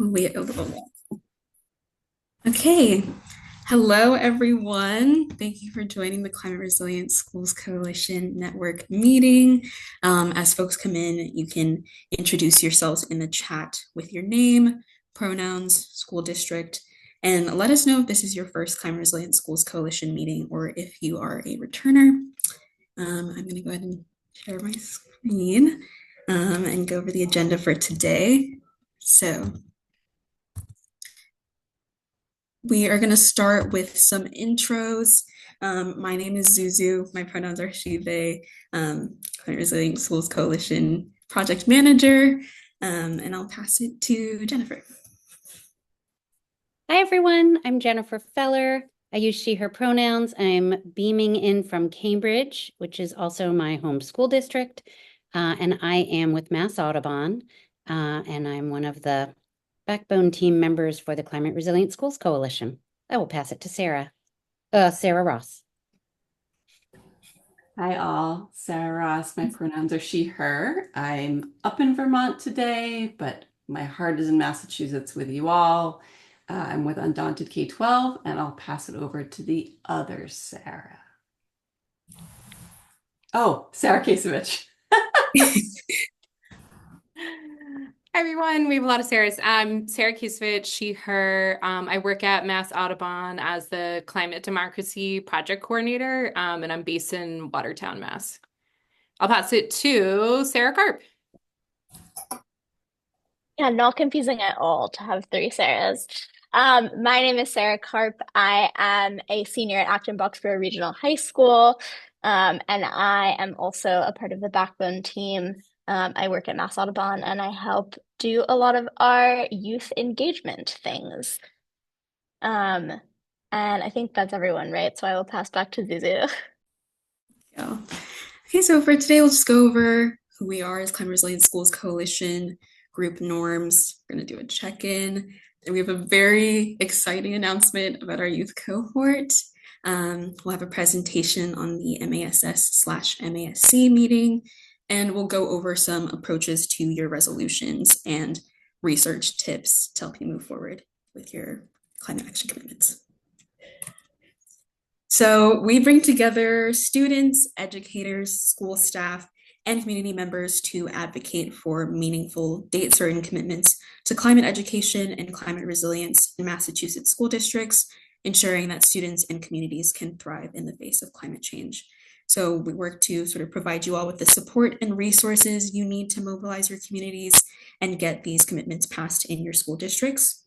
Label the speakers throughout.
Speaker 1: We'll wait a little bit. Okay. Hello, everyone. Thank you for joining the Climate Resilient Schools Coalition Network meeting. As folks come in, you can introduce yourselves in the chat with your name, pronouns, school district, and let us know if this is your first Climate Resilient Schools Coalition meeting or if you are a returner. I'm going to go ahead and share my screen and go over the agenda for today. So, we are going to start with some intros. My name is Zuzu. My pronouns are she, they. Climate Resilient Schools Coalition project manager. And I'll pass it to Jennifer.
Speaker 2: Hi, everyone. I'm Jennifer Feller. I use she, her pronouns. I'm beaming in from Cambridge, which is also my home school district. And I am with Mass Audubon. And I'm one of the backbone team members for the Climate Resilient Schools Coalition. I will pass it to Sarah. Sarah Ross.
Speaker 3: Hi all, Sarah Ross. My pronouns are she, her. I'm up in Vermont today, but my heart is in Massachusetts with you all. I'm with Undaunted K-12, and I'll pass it over to the other Sarah. Oh, Sarah Kasevich.
Speaker 4: Hi everyone, we have a lot of Sarahs. I'm Sarah Kisevich, she, her. I work at Mass Audubon as the Climate Democracy Project Coordinator, and I'm based in Watertown, Mass. I'll pass it to Sarah Karp.
Speaker 5: Yeah, not confusing at all to have three Sarahs. My name is Sarah Karp. I am a senior at Acton Boxborough Regional High School, and I am also a part of the backbone team. I work at Mass Audubon, and I help do a lot of our youth engagement things. And I think that's everyone, right? So I will pass back to Zuzu.
Speaker 1: Yeah. Okay, so for today, we'll just go over who we are as Climate Resilient Schools Coalition, group norms. We're going to do a check-in. And we have a very exciting announcement about our youth cohort. We'll have a presentation on the MASS/MASC meeting, and we'll go over some approaches to your resolutions and research tips to help you move forward with your climate action commitments. So we bring together students, educators, school staff, and community members to advocate for meaningful date-certain commitments to climate education and climate resilience in Massachusetts school districts, ensuring that students and communities can thrive in the face of climate change. So we work to sort of provide you all with the support and resources you need to mobilize your communities and get these commitments passed in your school districts.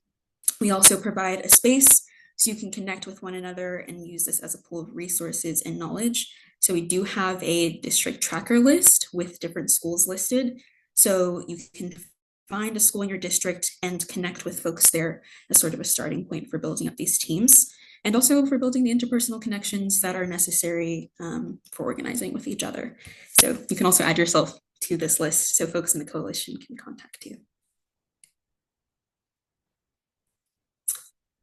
Speaker 1: We also provide a space so you can connect with one another and use this as a pool of resources and knowledge. So we do have a district tracker list with different schools listed. So you can find a school in your district and connect with folks there as sort of a starting point for building up these teams. And also for building the interpersonal connections that are necessary for organizing with each other. So you can also add yourself to this list so folks in the coalition can contact you.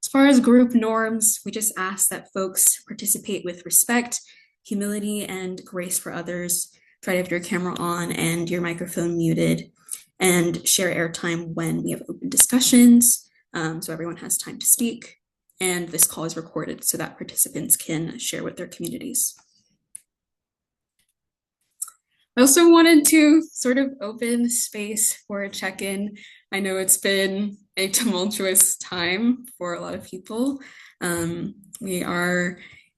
Speaker 1: As far as group norms, we just ask that folks participate with respect, humility, and grace for others. Try to have your camera on and your microphone muted, and share airtime when we have open discussions, so everyone has time to speak. And this call is recorded so that participants can share with their communities. I also wanted to sort of open space for a check-in. I know it's been a tumultuous time for a lot of people.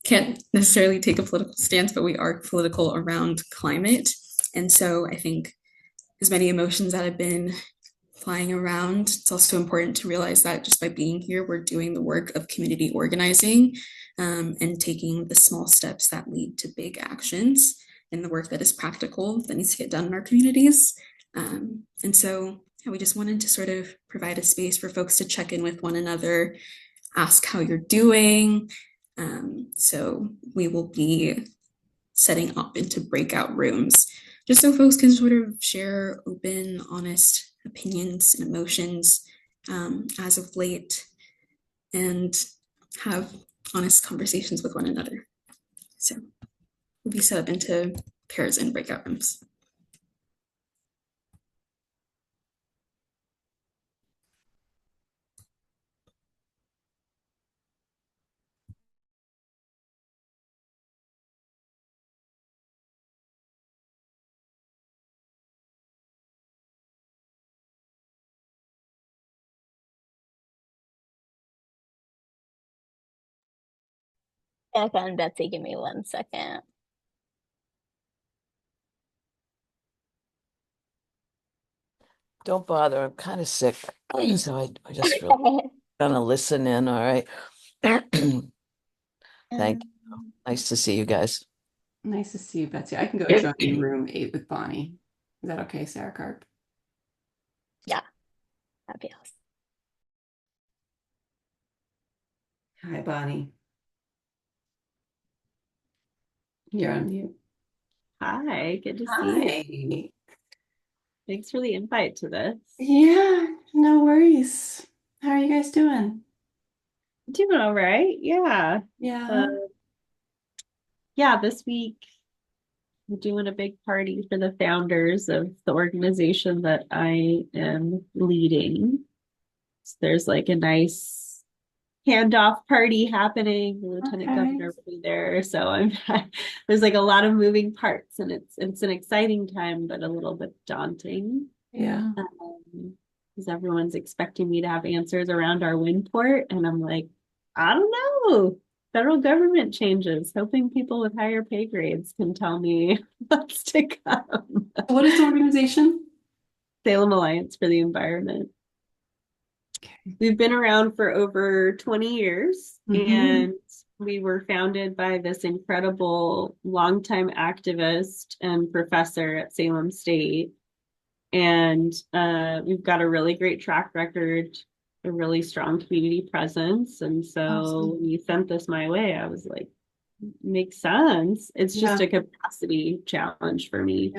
Speaker 1: Can't necessarily take a political stance, but we are political around climate. And so I think as many emotions that have been flying around, it's also important to realize that just by being here, we're doing the work of community organizing and taking the small steps that lead to big actions and the work that is practical that needs to get done in our communities. And so we just wanted to sort of provide a space for folks to check in with one another, ask how you're doing. So we will be setting up into breakout rooms just so folks can sort of share open, honest opinions and emotions as of late and have honest conversations with one another. So we'll be set up into pairs and breakout rooms.
Speaker 5: Erica and Betsy, give me 1 second.
Speaker 6: Don't bother. I'm kind of sick. So I just really gonna listen in. All right. Thank you. Nice to see you guys.
Speaker 3: Nice to see you, Betsy. I can go join room 8 with Bonnie. Is that okay, Sarah Carp?
Speaker 5: Yeah, that'd be awesome.
Speaker 3: Hi, Bonnie. You're on mute.
Speaker 7: Hi, good to see you.
Speaker 3: Hi.
Speaker 7: Thanks for the invite to this.
Speaker 3: Yeah, no worries. How are you guys doing?
Speaker 7: Doing all right. Yeah.
Speaker 3: Yeah.
Speaker 7: Yeah, this week we're doing a big party for the founders of the organization that I am leading. So there's like a nice handoff party happening. The lieutenant governor will be there. So there's like a lot of moving parts, and it's an exciting time, but a little bit daunting.
Speaker 3: Yeah.
Speaker 7: Because everyone's expecting me to have answers around our wind port, and I'm like, I don't know. Federal government changes, hoping people with higher pay grades can tell me what's to come.
Speaker 3: What is the organization?
Speaker 7: Salem Alliance for the Environment.
Speaker 3: Okay.
Speaker 7: We've been around for over 20 years, and we were founded by this incredible longtime activist and professor at Salem State. And we've got a really great track record, a really strong community presence. And so when you sent this my way, I was like, makes sense. It's just a capacity challenge for me.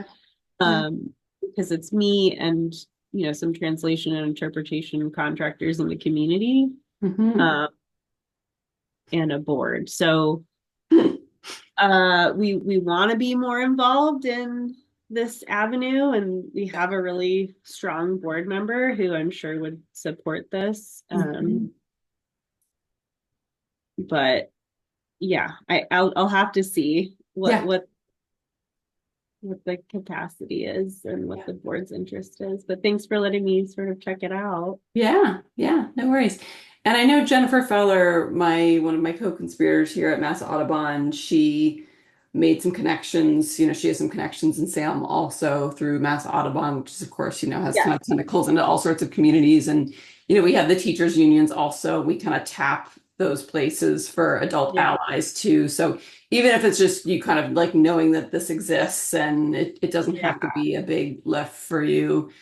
Speaker 7: Because it's me and some translation and interpretation contractors in the community, and a board. So we want to be more involved in this avenue, and we have a really strong board member who I'm sure would support this. But yeah, I'll have to see what the capacity is and what the board's interest is. But thanks for letting me sort of check it out.
Speaker 3: Yeah, no worries. And I know Jennifer Feller, one of my co-conspirators here at Mass Audubon, she made some connections. She has some connections in Salem also through Mass Audubon, which is, of course, has kind of tentacles into all sorts of communities. And, we have the teachers unions also. We kind of tap those places for adult allies too. So even if it's just you kind of like knowing that this exists, and it doesn't have to be a big lift for you,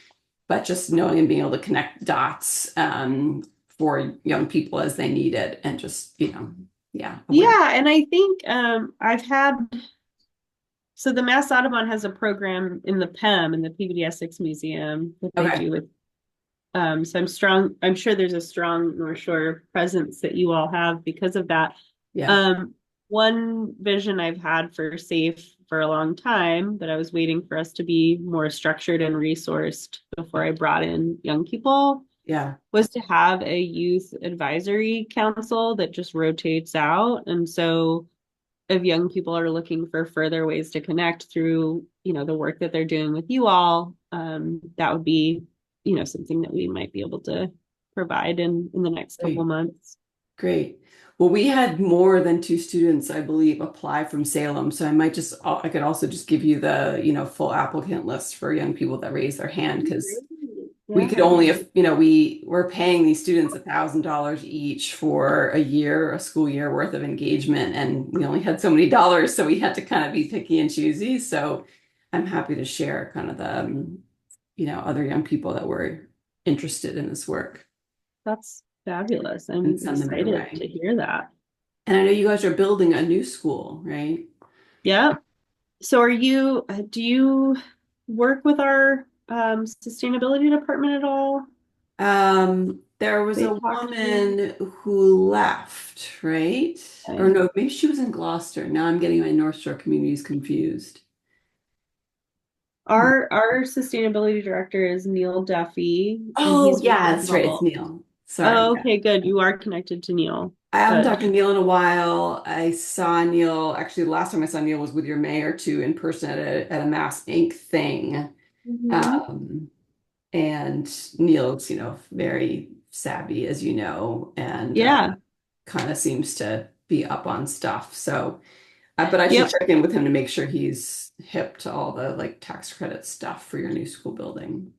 Speaker 3: but just knowing and being able to connect dots for young people as they need it, and just,
Speaker 7: And I think so the Mass Audubon has a program in the PEM, in the PBD Essex Museum, that they do with, so I'm sure there's a strong North Shore presence that you all have because of that. One vision I've had for SAFE for a long time, but I was waiting for us to be more structured and resourced before I brought in young people, was to have a youth advisory council that just rotates out. And so if young people are looking for further ways to connect through, the work that they're doing with you all, that would be, something that we might be able to provide in the next couple months.
Speaker 3: Great. Well, we had more than 2 students, I believe, apply from Salem. So I could also just give you the, full applicant list for young people that raise their hand, because we could only, we're paying these students $1,000 each for a school year worth of engagement, and we only had so many dollars, so we had to kind of be picky and choosy. So I'm happy to share kind of the, other young people that were interested in this work.
Speaker 7: That's fabulous. I'm excited to hear that.
Speaker 3: And I know you guys are building a new school, right?
Speaker 7: Yeah. So do you work with our sustainability department at all?
Speaker 3: There was a woman who left, right? Or no, maybe she was in Gloucester. Now I'm getting my North Shore communities confused.
Speaker 7: Our sustainability director is Neil Duffy.
Speaker 3: Oh, yeah, that's right. It's Neil. Sorry.
Speaker 7: Oh, okay, good. You are connected to Neil.
Speaker 3: I haven't talked to Neil in a while. I saw Neil, actually, the last time I saw Neil was with your mayor too, in person at a Mass Inc. thing. And Neil's, very savvy, as you know, and kind of seems to be up on stuff. So, but I should check in with him to make sure he's hip to all the like tax credit stuff for your new school building.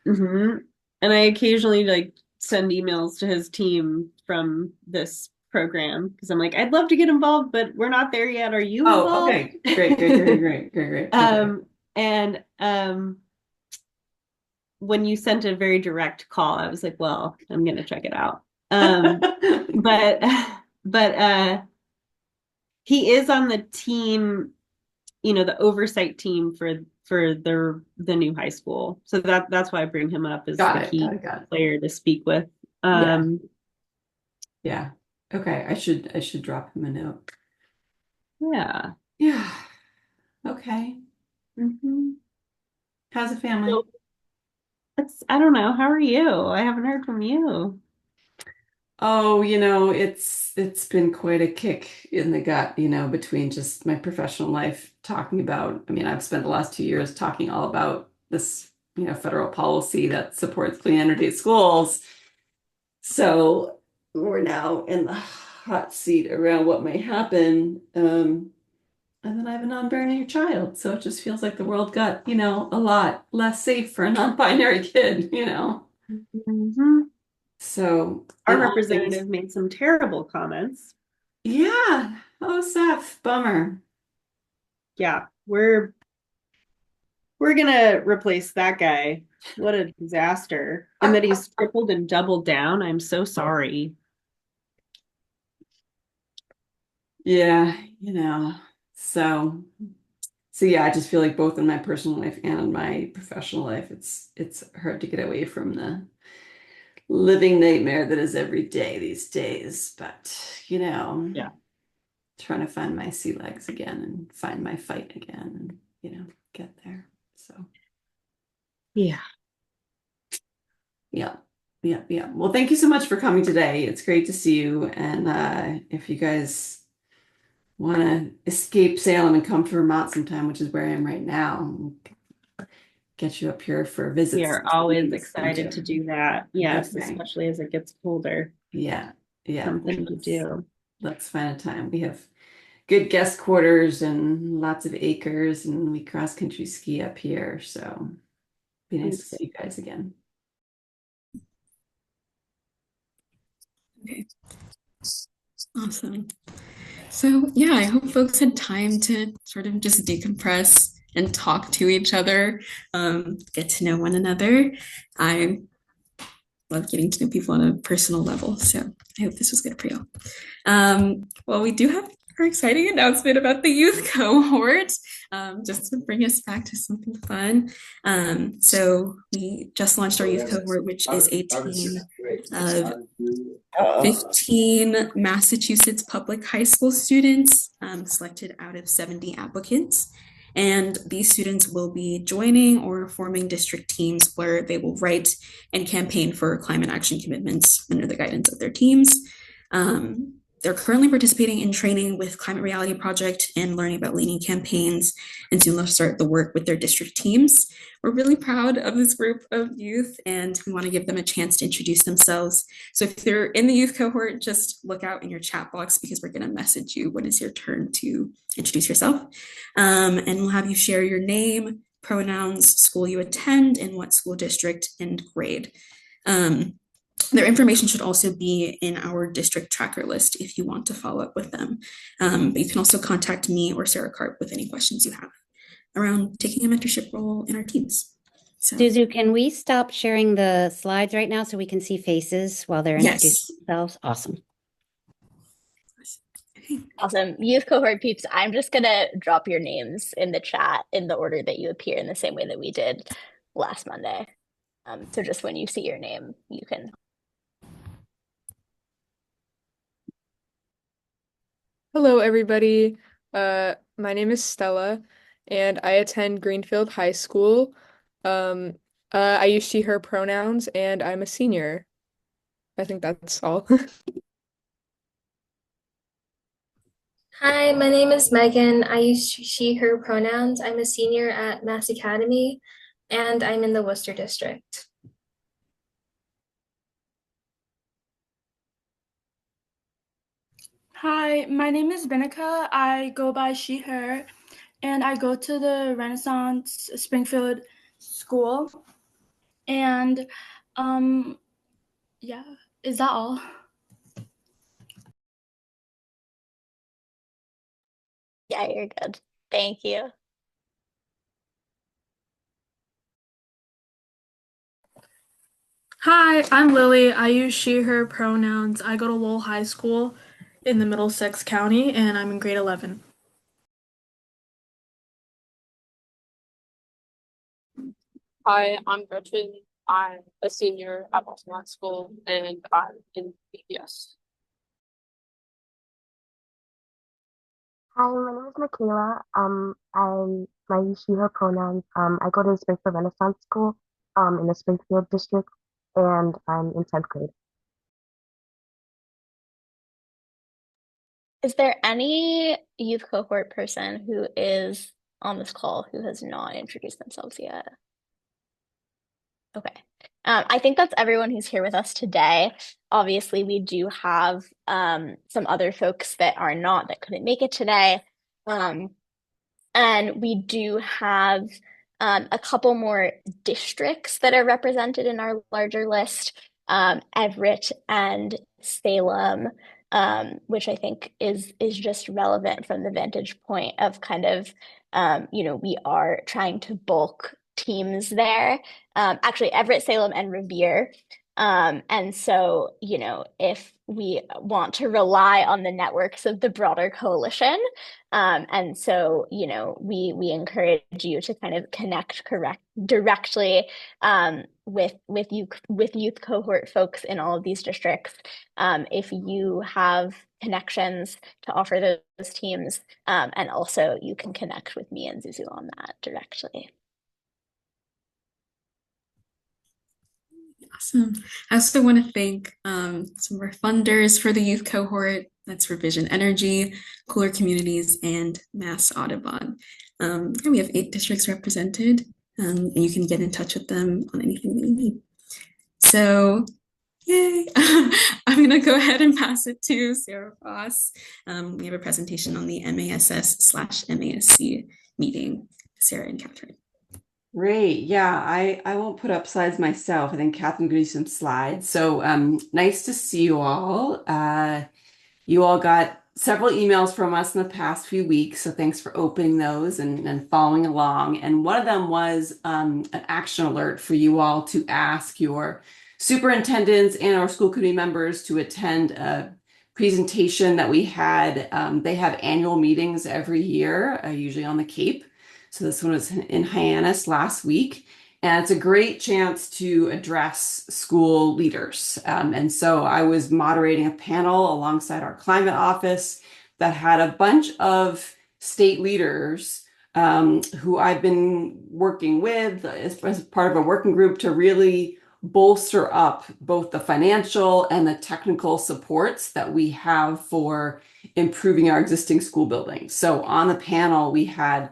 Speaker 7: Mm-hmm. And I occasionally like send emails to his team from this program because I'm like, I'd love to get involved, but we're not there yet. Are you involved?
Speaker 3: Oh, okay. Great.
Speaker 7: And when you sent a very direct call, I was like, well, I'm gonna check it out. But he is on the team, the oversight team for the new high school. So that's why I bring him up as the key player to speak with.
Speaker 3: Yeah. Okay. I should drop him a note.
Speaker 7: Yeah.
Speaker 3: Yeah. Okay.
Speaker 7: Mm-hmm.
Speaker 3: How's the family?
Speaker 7: I don't know. How are you? I haven't heard from you.
Speaker 3: Oh, it's been quite a kick in the gut, between just my professional life talking about, I've spent the last 2 years talking all about this, federal policy that supports clean energy schools. So we're now in the hot seat around what may happen. And then I have a non-binary child. So it just feels like the world got, a lot less safe for a non-binary kid,
Speaker 7: Mm-hmm.
Speaker 3: So
Speaker 7: our representative made some terrible comments.
Speaker 3: Yeah. Oh, Seth, bummer.
Speaker 7: Yeah, we're gonna replace that guy. What a disaster. And that he's tripled and doubled down. I'm so sorry.
Speaker 3: Yeah, so yeah, I just feel like both in my personal life and in my professional life, it's hard to get away from the living nightmare that is every day these days. But,
Speaker 7: Yeah.
Speaker 3: trying to find my sea legs again and find my fight again and, get there. So
Speaker 7: Yeah.
Speaker 3: Yeah. Well, thank you so much for coming today. It's great to see you. And if you guys want to escape Salem and come to Vermont sometime, which is where I am right now, get you up here for visits.
Speaker 7: We are always excited to do that. Yes, especially as it gets colder.
Speaker 3: Yeah.
Speaker 7: Something to do.
Speaker 3: Let's find a time. We have good guest quarters and lots of acres, and we cross country ski up here. So be nice to see you guys again.
Speaker 1: Okay. Awesome. So yeah, I hope folks had time to sort of just decompress and talk to each other, get to know one another. I love getting to know people on a personal level, so I hope this was good for you. Well, we do have our exciting announcement about the youth cohort, just to bring us back to something fun. So we just launched our youth cohort, which is a team of 15 Massachusetts public high school students, selected out of 70 applicants. And these students will be joining or forming district teams where they will write and campaign for climate action commitments under the guidance of their teams. They're currently participating in training with Climate Reality Project and learning about leading campaigns, and soon they'll start the work with their district teams. We're really proud of this group of youth, and we want to give them a chance to introduce themselves. So if you're in the youth cohort, just look out in your chat box because we're going to message you when it's your turn to introduce yourself. And we'll have you share your name, pronouns, school you attend, and what school district and grade. Their information should also be in our district tracker list if you want to follow up with them. But you can also contact me or Sarah Karp with any questions you have around taking a mentorship role in our teams. So,
Speaker 2: Suzu, can we stop sharing the slides right now so we can see faces while they're introducing themselves? Awesome.
Speaker 5: Awesome. Youth cohort peeps, I'm just going to drop your names in the chat in the order that you appear in the same way that we did last Monday. So just when you see your name, you can.
Speaker 8: Hello, everybody. My name is Stella, and I attend Greenfield High School. I use she, her pronouns, and I'm a senior. I think that's all.
Speaker 9: Hi, my name is Megan. I use she, her pronouns. I'm a senior at Mass Academy, and I'm in the Worcester district.
Speaker 10: Hi, my name is Benica. I go by she, her, and I go to the Renaissance Springfield School. And um, yeah, is that all?
Speaker 5: Yeah, you're good. Thank you.
Speaker 10: Hi, I'm Lily. I use she, her pronouns. I go to Lowell High School in the Middlesex County, and I'm in grade 11.
Speaker 11: Hi, I'm Gretchen. I'm a senior at Boston High School and I'm in BPS.
Speaker 12: Hi, my name is Michaela. I'm my she, her pronouns. I go to the Springfield Renaissance School, in the Springfield district, and I'm in 10th grade.
Speaker 5: Is there any youth cohort person who is on this call who has not introduced themselves yet? Okay. I think that's everyone who's here with us today. Obviously, we do have some other folks that are not, that couldn't make it today. And we do have a couple more districts that are represented in our larger list, Everett and Salem, which I think is just relevant from the vantage point of kind of, we are trying to bulk teams there. Actually, Everett, Salem, and Revere. And so, if we want to rely on the networks of the broader coalition, and so, we encourage you to kind of connect directly with youth cohort folks in all of these districts. If you have connections to offer those teams, and also you can connect with me and Zuzu on that directly.
Speaker 1: Awesome. I also want to thank some of our funders for the youth cohort. That's Revision Energy, Cooler Communities, and Mass Audubon. And we have 8 districts represented, and you can get in touch with them on anything that you need. So, yay! I'm going to go ahead and pass it to Sarah Foss. We have a presentation on the MASS/MASC meeting. Sarah and Catherine.
Speaker 3: Great. Yeah, I won't put up slides myself. I think Catherine can do some slides. So nice to see you all. You all got several emails from us in the past few weeks, so thanks for opening those and following along. And one of them was an action alert for you all to ask your superintendents and our school committee members to attend a presentation that we had. They have annual meetings every year, usually on the Cape. So this one was in Hyannis last week. And it's a great chance to address school leaders. And so I was moderating a panel alongside our climate office that had a bunch of state leaders who I've been working with as part of a working group to really bolster up both the financial and the technical supports that we have for improving our existing school buildings. So on the panel, we had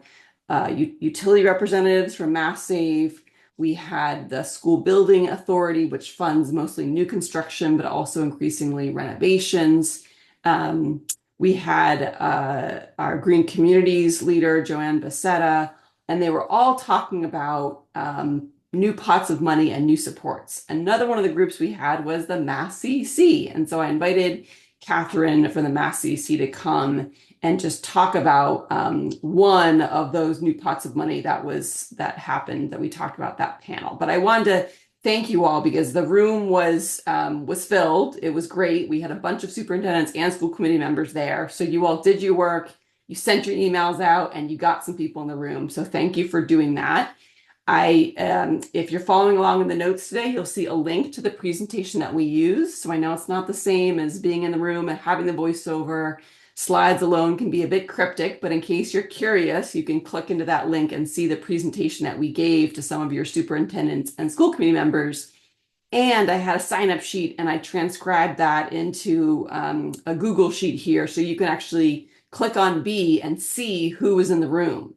Speaker 3: utility representatives from Mass Save. We had the School Building Authority, which funds mostly new construction, but also increasingly renovations. We had our Green Communities leader, Joanne Becerra, and they were all talking about new pots of money and new supports. Another one of the groups we had was the Mass CEC. And so I invited Catherine from the Mass CEC to come and just talk about one of those new pots of money that happened that we talked about that panel. But I wanted to thank you all because the room was filled. It was great. We had a bunch of superintendents and school committee members there. So you all did your work, you sent your emails out, and you got some people in the room. So thank you for doing that. If you're following along in the notes today, you'll see a link to the presentation that we use. So I know it's not the same as being in the room and having the voiceover. Slides alone can be a bit cryptic, but in case you're curious, you can click into that link and see the presentation that we gave to some of your superintendents and school committee members. And I had a sign-up sheet and I transcribed that into a Google sheet here. So you can actually click on B and see who was in the room.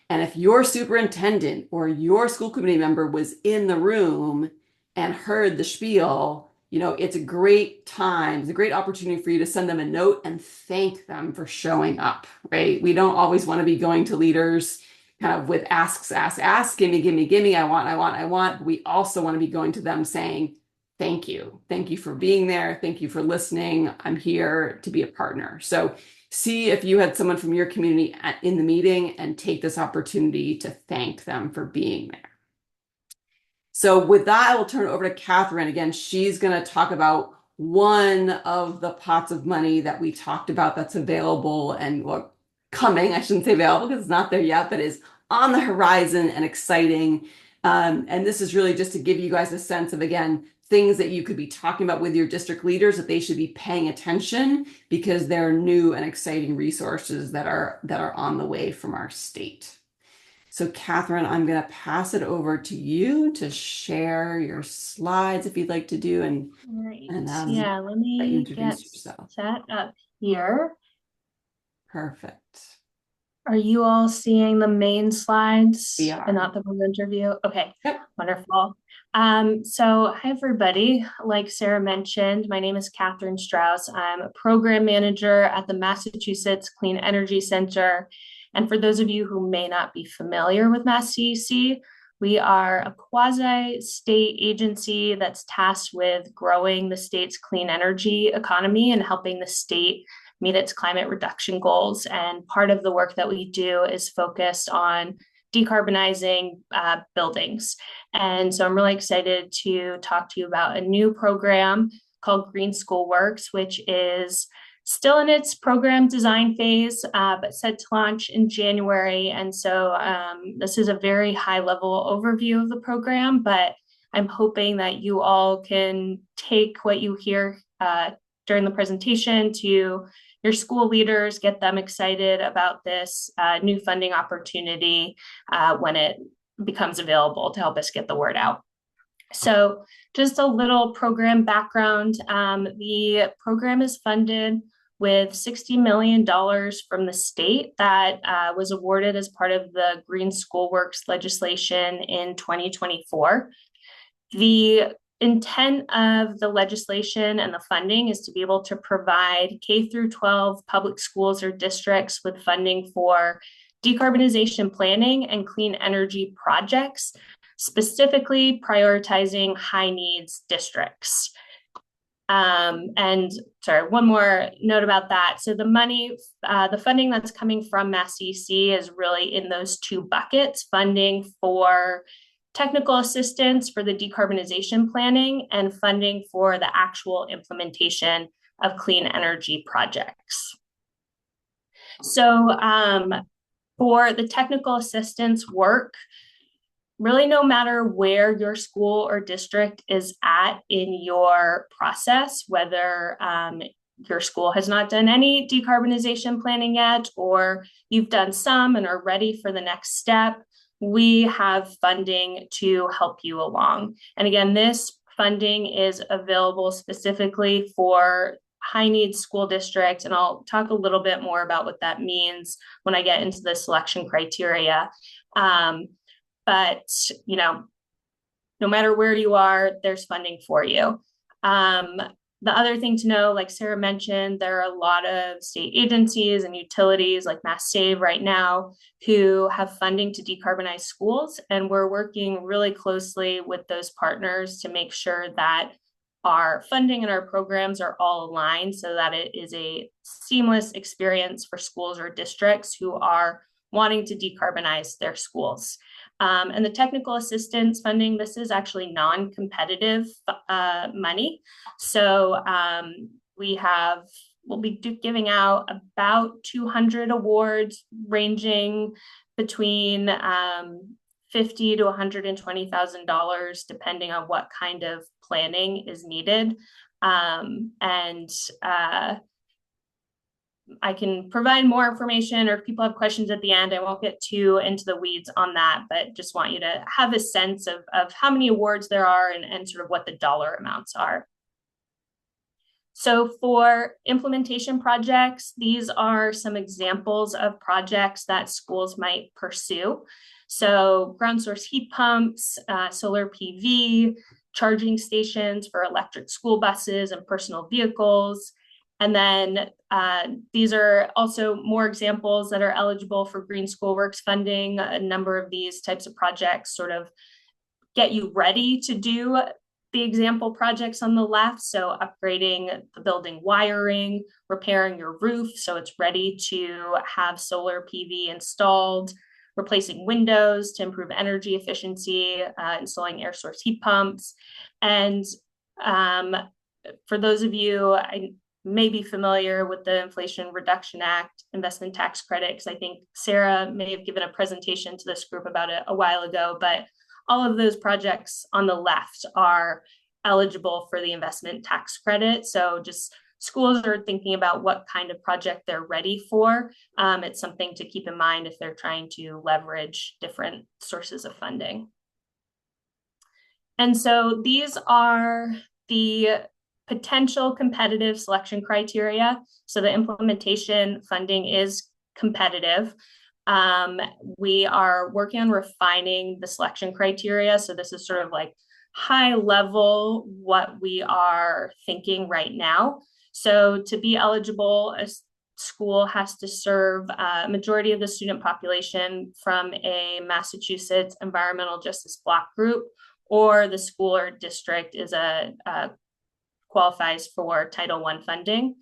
Speaker 3: And if your superintendent or your school committee member was in the room and heard the spiel, it's a great time, it's a great opportunity for you to send them a note and thank them for showing up, right? We don't always want to be going to leaders kind of with asks, give me, I want. We also want to be going to them saying, thank you. Thank you for being there. Thank you for listening. I'm here to be a partner. So see if you had someone from your community in the meeting and take this opportunity to thank them for being there. So with that, I will turn it over to Catherine. Again, she's going to talk about one of the pots of money that we talked about that's available and coming. I shouldn't say available because it's not there yet, but is on the horizon and exciting. And this is really just to give you guys a sense of, again, things that you could be talking about with your district leaders that they should be paying attention because they're new and exciting resources that are on the way from our state. So Catherine, I'm going to pass it over to you to share your slides if you'd like to do, and
Speaker 13: yeah, let me get set up here.
Speaker 3: Perfect.
Speaker 13: Are you all seeing the main slides
Speaker 3: We are.
Speaker 13: and not the presenter view? Okay,
Speaker 3: yep.
Speaker 13: Wonderful. So hi everybody. Like Sarah mentioned, my name is Catherine Strauss. I'm a program manager at the Massachusetts Clean Energy Center. And for those of you who may not be familiar with Mass CEC, we are a quasi-state agency that's tasked with growing the state's clean energy economy and helping the state meet its climate reduction goals. And part of the work that we do is focused on decarbonizing buildings. And so I'm really excited to talk to you about a new program called Green School Works, which is still in its program design phase, but set to launch in January. And so this is a very high level overview of the program, but I'm hoping that you all can take what you hear during the presentation to your school leaders, get them excited about this new funding opportunity when it becomes available to help us get the word out. So just a little program background. The program is funded with $60 million from the state that was awarded as part of the Green School Works legislation in 2024. The intent of the legislation and the funding is to be able to provide K through 12 public schools or districts with funding for decarbonization planning and clean energy projects, specifically prioritizing high needs districts. And sorry, one more note about that. So the money, the funding that's coming from Mass CEC is really in those two buckets: funding for technical assistance for the decarbonization planning and funding for the actual implementation of clean energy projects. So for the technical assistance work, really no matter where your school or district is at in your process, whether your school has not done any decarbonization planning yet, or you've done some and are ready for the next step, we have funding to help you along. And again, this funding is available specifically for high needs school districts, and I'll talk a little bit more about what that means when I get into the selection criteria. But, no matter where you are, there's funding for you. The other thing to know, like Sarah mentioned, there are a lot of state agencies and utilities like Mass Save right now who have funding to decarbonize schools. And we're working really closely with those partners to make sure that our funding and our programs are all aligned so that it is a seamless experience for schools or districts who are wanting to decarbonize their schools. And the technical assistance funding, this is actually non-competitive money. So we'll be giving out about 200 awards ranging between $50,000 to $120,000, depending on what kind of planning is needed. I can provide more information, or if people have questions at the end, I won't get too into the weeds on that, but just want you to have a sense of how many awards there are and sort of what the dollar amounts are. So for implementation projects, these are some examples of projects that schools might pursue. So ground source heat pumps, solar PV, charging stations for electric school buses and personal vehicles. And then these are also more examples that are eligible for Green School Works funding. A number of these types of projects sort of get you ready to do the example projects on the left. So upgrading the building wiring, repairing your roof so it's ready to have solar PV installed, replacing windows to improve energy efficiency, installing air source heat pumps. And for those of you, I may be familiar with the Inflation Reduction Act investment tax credit, because I think Sarah may have given a presentation to this group about it a while ago, but all of those projects on the left are eligible for the investment tax credit. So just schools are thinking about what kind of project they're ready for. It's something to keep in mind if they're trying to leverage different sources of funding. And so these are the potential competitive selection criteria. So the implementation funding is competitive. We are working on refining the selection criteria. So this is sort of like high level what we are thinking right now. So to be eligible, a school has to serve a majority of the student population from a Massachusetts environmental justice block group, or the school or district is qualifies for Title I funding.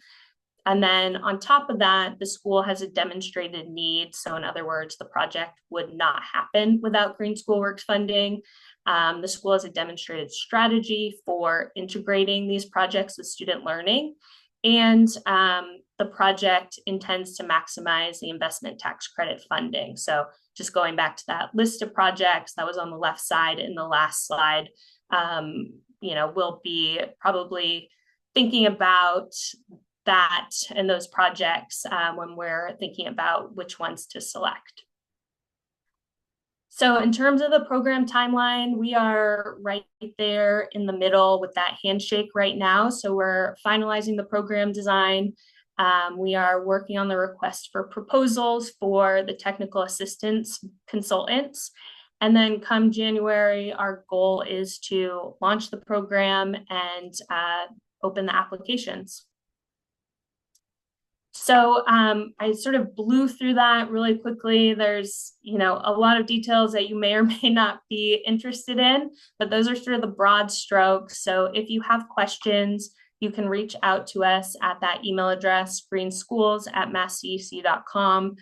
Speaker 13: And then on top of that, the school has a demonstrated need. So in other words, the project would not happen without Green School Works funding. The school has a demonstrated strategy for integrating these projects with student learning. And the project intends to maximize the investment tax credit funding. So just going back to that list of projects that was on the left side in the last slide, we'll be probably thinking about that and those projects when we're thinking about which ones to select. So in terms of the program timeline, we are right there in the middle with that handshake right now. So we're finalizing the program design. We are working on the request for proposals for the technical assistance consultants. And then come January, our goal is to launch the program and open the applications. So I sort of blew through that really quickly. There's, a lot of details that you may or may not be interested in, but those are sort of the broad strokes. So if you have questions, you can reach out to us at that email address, greenschools@masscec.com.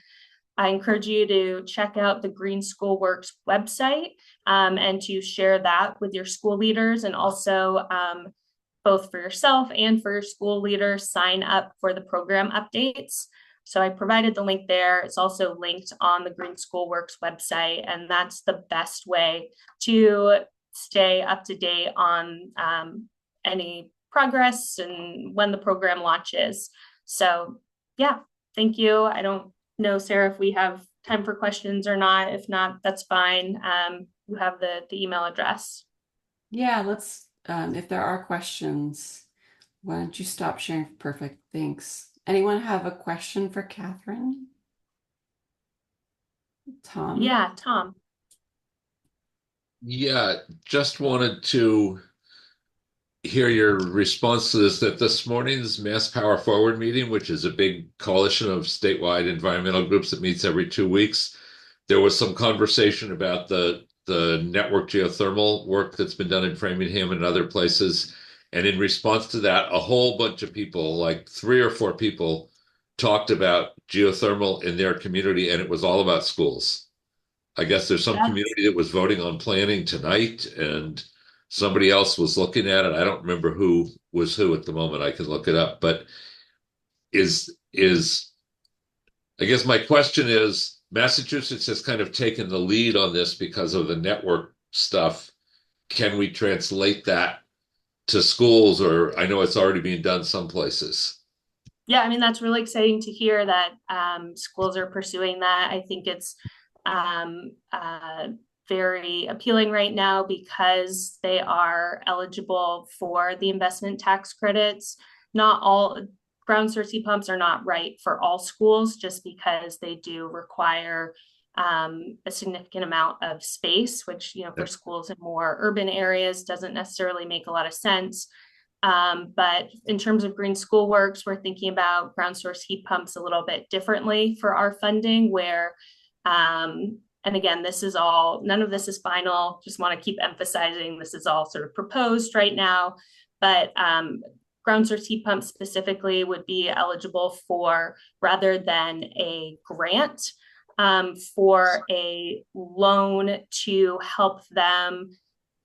Speaker 13: I encourage you to check out the Green School Works website and to share that with your school leaders, and also both for yourself and for your school leader, sign up for the program updates. So I provided the link there. It's also linked on the Green School Works website, and that's the best way to stay up to date on any progress and when the program launches. So yeah, thank you. I don't know, Sarah, if we have time for questions or not. If not, that's fine. You have the email address.
Speaker 3: Yeah, let's, if there are questions, why don't you stop sharing? Perfect, thanks. Anyone have a question for Catherine? Tom?
Speaker 13: Yeah, Tom.
Speaker 14: Yeah, just wanted to hear your response to this morning's Mass Power Forward meeting, which is a big coalition of statewide environmental groups that meets every 2 weeks. There was some conversation about the network geothermal work that's been done in Framingham and other places. And in response to that, a whole bunch of people, like 3 or 4 people, talked about geothermal in their community, and it was all about schools. I guess there's some community that was voting on planning tonight, and somebody else was looking at it. I don't remember who was who at the moment. I can look it up. But I guess my question is, Massachusetts has kind of taken the lead on this because of the network stuff. Can we translate that to schools? Or I know it's already being done some places.
Speaker 13: Yeah, I mean, that's really exciting to hear that schools are pursuing that. I think it's very appealing right now because they are eligible for the investment tax credits. Not all ground source heat pumps are not right for all schools, just because they do require a significant amount of space, which, you know, for schools in more urban areas doesn't necessarily make a lot of sense. But in terms of Green School Works, we're thinking about ground source heat pumps a little bit differently for our funding, where, and again, this is all, none of this is final. Just want to keep emphasizing this is all sort of proposed right now. But ground source heat pumps specifically would be eligible for, rather than a grant, for a loan to help them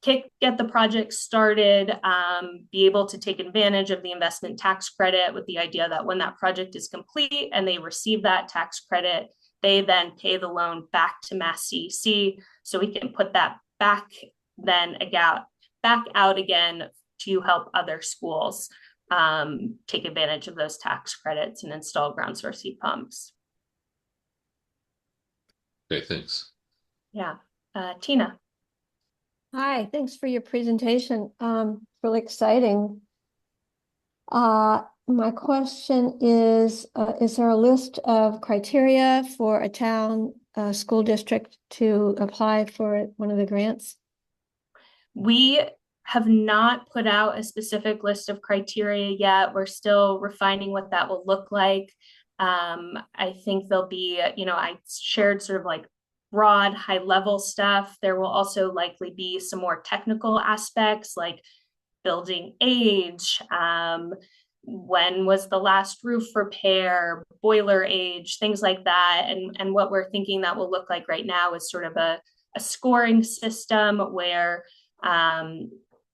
Speaker 13: get the project started, be able to take advantage of the investment tax credit, with the idea that when that project is complete and they receive that tax credit, they then pay the loan back to Mass CEC, so we can put that back out again to help other schools take advantage of those tax credits and install ground source heat pumps.
Speaker 14: Okay, thanks.
Speaker 13: Yeah. Tina.
Speaker 15: Hi, thanks for your presentation. Really exciting. My question is there a list of criteria for a town school district to apply for one of the grants?
Speaker 13: We have not put out a specific list of criteria yet. We're still refining what that will look like. I think there'll be, you know, I shared sort of like broad, high level stuff. There will also likely be some more technical aspects like building age, when was the last roof repair, boiler age, things like that. And what we're thinking that will look like right now is sort of a scoring system where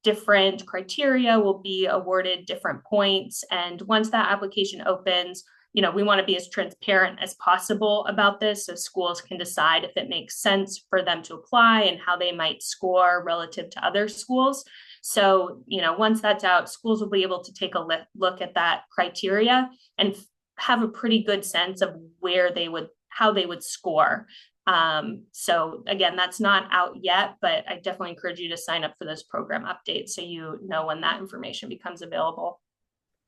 Speaker 13: different criteria will be awarded different points. And once that application opens, you know, we want to be as transparent as possible about this so schools can decide if it makes sense for them to apply and how they might score relative to other schools. So, you know, once that's out, schools will be able to take a look at that criteria and have a pretty good sense of how they would score. So again, that's not out yet, but I definitely encourage you to sign up for those program updates so you know when that information becomes available.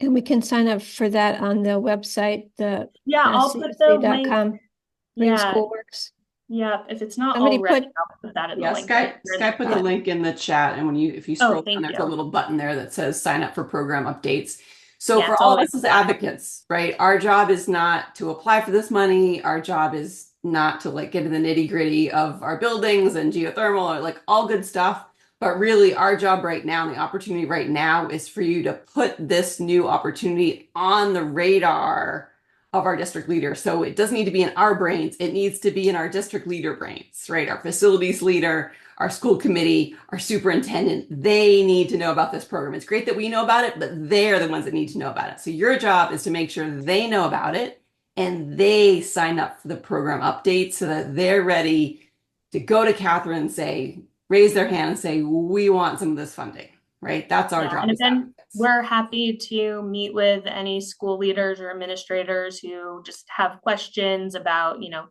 Speaker 15: And we can sign up for that on the website,
Speaker 13: I'll put the link.
Speaker 15: Green School Works.
Speaker 13: Yeah, if it's not
Speaker 15: Somebody
Speaker 13: already, I'll put that in the link.
Speaker 3: Sky put the link in the chat, and if you scroll down, there's a little button there that says sign up for program updates. So for all of us as advocates, right, our job is not to apply for this money. Our job is not to like get in the nitty gritty of our buildings and geothermal or like all good stuff. But really our job right now and the opportunity right now is for you to put this new opportunity on the radar of our district leader. So it doesn't need to be in our brains. It needs to be in our district leader brains, right? Our facilities leader, our school committee, our superintendent, they need to know about this program. It's great that we know about it, but they're the ones that need to know about it. So your job is to make sure they know about it and they sign up for the program updates so that they're ready to go to Catherine and say, raise their hand and say, we want some of this funding, right? That's our job.
Speaker 13: And then we're happy to meet with any school leaders or administrators who just have questions about, you know,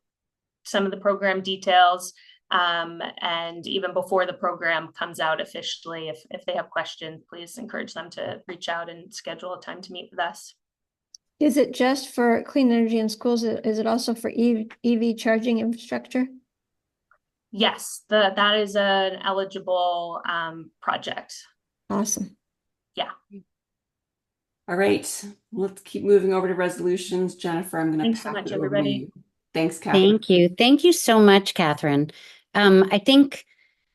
Speaker 13: some of the program details. And even before the program comes out officially, if they have questions, please encourage them to reach out and schedule a time to meet with us.
Speaker 15: Is it just for clean energy in schools? Is it also for EV charging infrastructure?
Speaker 13: Yes, that is an eligible project.
Speaker 15: Awesome.
Speaker 13: Yeah.
Speaker 3: All right, let's keep moving over to resolutions. Jennifer, I'm going to
Speaker 13: Thanks so much, everybody.
Speaker 3: Thanks, Catherine.
Speaker 2: Thank you. Thank you so much, Catherine. I think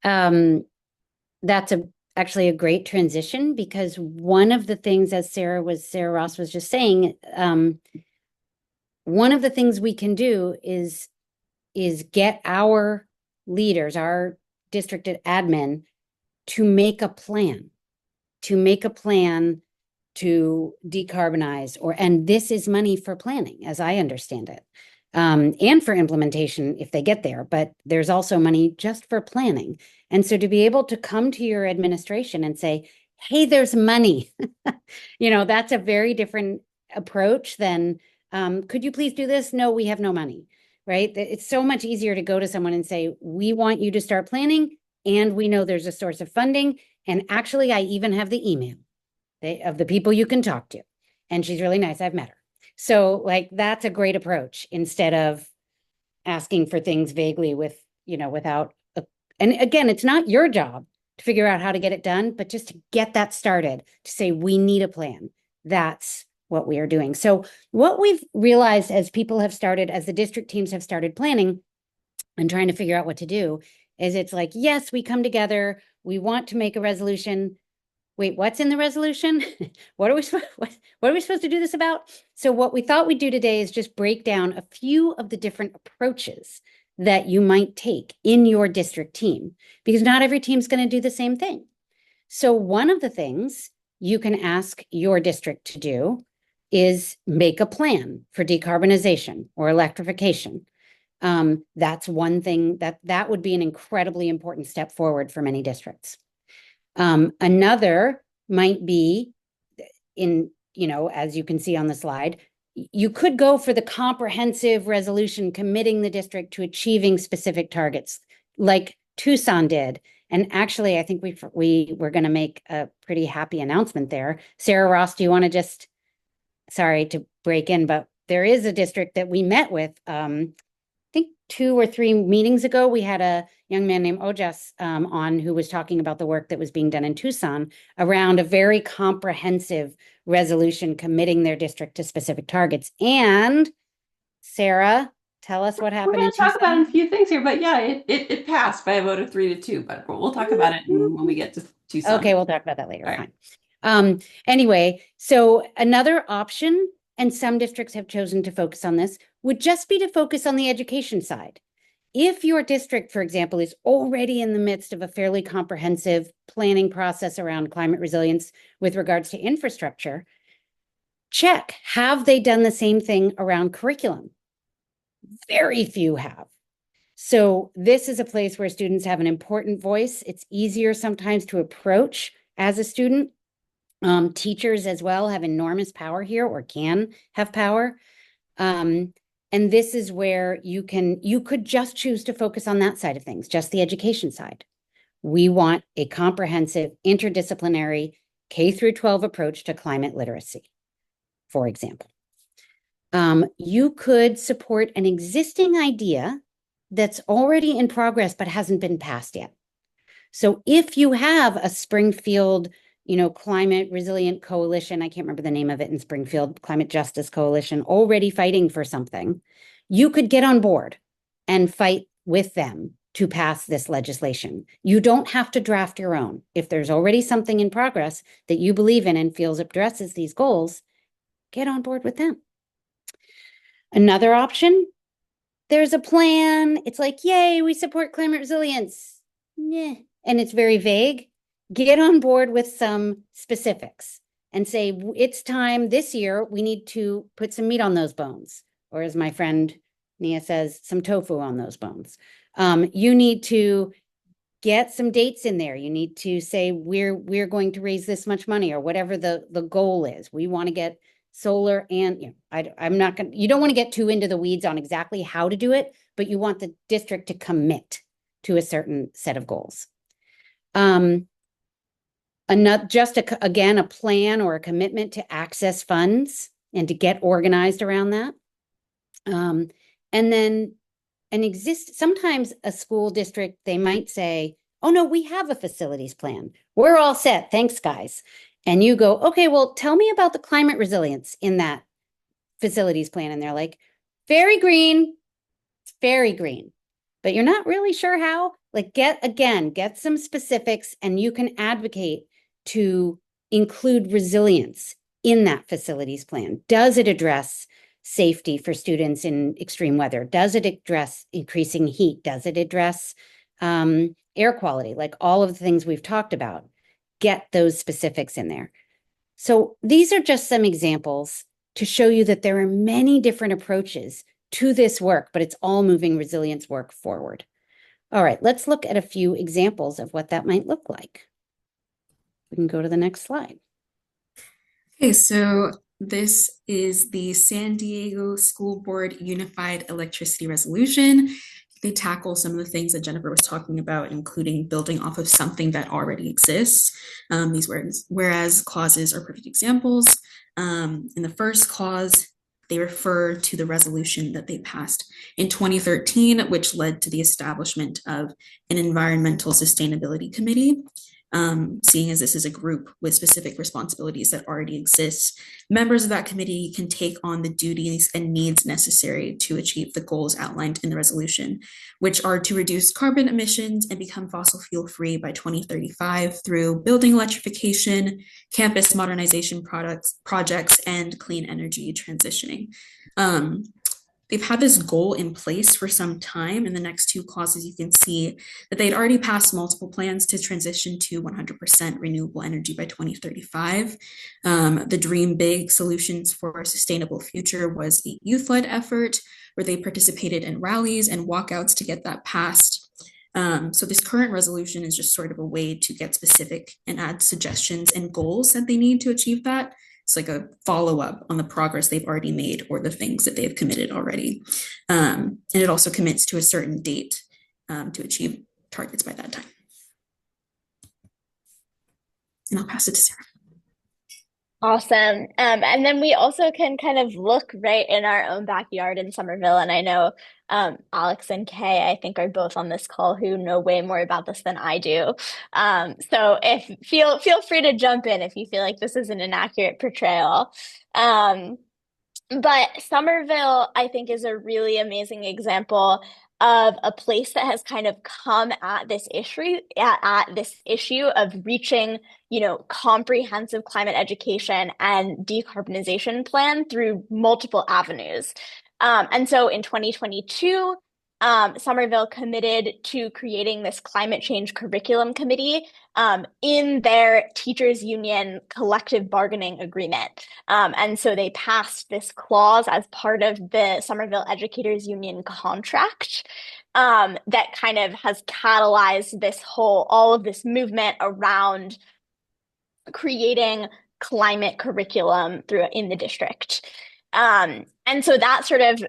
Speaker 2: that's actually a great transition, because one of the things, as Sarah Ross was just saying, one of the things we can do is get our leaders, our district admin, to make a plan to decarbonize, and this is money for planning, as I understand it, and for implementation if they get there, but there's also money just for planning. And so to be able to come to your administration and say, hey, there's money, you know, that's a very different approach than, could you please do this? No, we have no money, right? It's so much easier to go to someone and say, we want you to start planning, and we know there's a source of funding. And actually, I even have the email of the people you can talk to. And she's really nice. I've met her. So like, that's a great approach, instead of asking for things vaguely without and again, it's not your job to figure out how to get it done, but just to get that started, to say we need a plan. That's what we are doing. So what we've realized as the district teams have started planning and trying to figure out what to do, is it's like, yes, we come together, we want to make a resolution. Wait, what's in the resolution? What are we supposed to do this about? So what we thought we'd do today is just break down a few of the different approaches that you might take in your district team, because not every team's going to do the same thing. So one of the things you can ask your district to do is make a plan for decarbonization or electrification. That's one thing that would be an incredibly important step forward for many districts. Another might be as you can see on the slide, you could go for the comprehensive resolution committing the district to achieving specific targets like Tucson did. And actually, I think we're going to make a pretty happy announcement there. Sarah Ross, do you want to sorry to break in, but there is a district that we met with, I think 2 or 3 meetings ago. We had a young man named Ojas on who was talking about the work that was being done in Tucson around a very comprehensive resolution committing their district to specific targets. And Sarah, tell us what happened.
Speaker 3: We're going to talk about a few things here, but yeah, it passed by a vote of 3-2, but we'll talk about it when we get to Tucson.
Speaker 2: Okay, we'll talk about that later. Right. Fine. Anyway, so another option, and some districts have chosen to focus on this, would just be to focus on the education side. If your district, for example, is already in the midst of a fairly comprehensive planning process around climate resilience with regards to infrastructure, check, have they done the same thing around curriculum? Very few have. So this is a place where students have an important voice. It's easier sometimes to approach as a student. Teachers as well have enormous power here, or can have power. And this is where you could just choose to focus on that side of things, just the education side. We want a comprehensive interdisciplinary K-12 approach to climate literacy, for example. You could support an existing idea that's already in progress but hasn't been passed yet. So if you have a Springfield, climate resilient coalition, I can't remember the name of it in Springfield, Climate Justice Coalition, already fighting for something, you could get on board and fight with them to pass this legislation. You don't have to draft your own. If there's already something in progress that you believe in and feels addresses these goals, get on board with them. Another option, there's a plan. It's like, yay, we support climate resilience. Yeah. And it's very vague. Get on board with some specifics and say, it's time this year, we need to put some meat on those bones. Or as my friend Nia says, some tofu on those bones. You need to get some dates in there. You need to say, we're going to raise this much money, or whatever the goal is. We want to get solar, and you don't want to get too into the weeds on exactly how to do it, but you want the district to commit to a certain set of goals. Again, a plan or a commitment to access funds and to get organized around that. And then sometimes a school district, they might say, oh no, we have a facilities plan. We're all set. Thanks, guys. And you go, okay, well, tell me about the climate resilience in that facilities plan. And they're like, very green. It's very green. But you're not really sure how. Like, get some specifics, and you can advocate to include resilience in that facilities plan. Does it address safety for students in extreme weather? Does it address increasing heat? Does it address air quality? Like all of the things we've talked about. Get those specifics in there. So these are just some examples to show you that there are many different approaches to this work, but it's all moving resilience work forward. All right, let's look at a few examples of what that might look like. We can go to the next slide.
Speaker 1: Okay, so this is the San Diego School Board Unified Electricity Resolution. They tackle some of the things that Jennifer was talking about, including building off of something that already exists. These whereas clauses are perfect examples. In the first clause, they refer to the resolution that they passed in 2013, which led to the establishment of an environmental sustainability committee. Seeing as this is a group with specific responsibilities that already exist, members of that committee can take on the duties and needs necessary to achieve the goals outlined in the resolution, which are to reduce carbon emissions and become fossil fuel free by 2035 through building electrification, campus modernization projects, and clean energy transitioning. They've had this goal in place for some time. In the next two clauses, you can see that they'd already passed multiple plans to transition to 100% renewable energy by 2035. The Dream Big Solutions for a Sustainable Future was a youth-led effort where they participated in rallies and walkouts to get that passed. So this current resolution is just sort of a way to get specific and add suggestions and goals that they need to achieve that. It's like a follow-up on the progress they've already made or the things that they've committed already. And it also commits to a certain date to achieve targets by that time. And I'll pass it to Sarah.
Speaker 5: Awesome. And then we also can kind of look right in our own backyard in Somerville. And I know Alex and Kay, I think, are both on this call who know way more about this than I do. So if feel free to jump in if you feel like this is an inaccurate portrayal. But Somerville, I think, is a really amazing example of a place that has kind of come at this issue of reaching, comprehensive climate education and decarbonization plan through multiple avenues. And so in 2022, Somerville committed to creating this climate change curriculum committee in their teachers union collective bargaining agreement. And so they passed this clause as part of the Somerville Educators Union contract that kind of has catalyzed all of this movement around creating climate curriculum in the district. And so that sort of,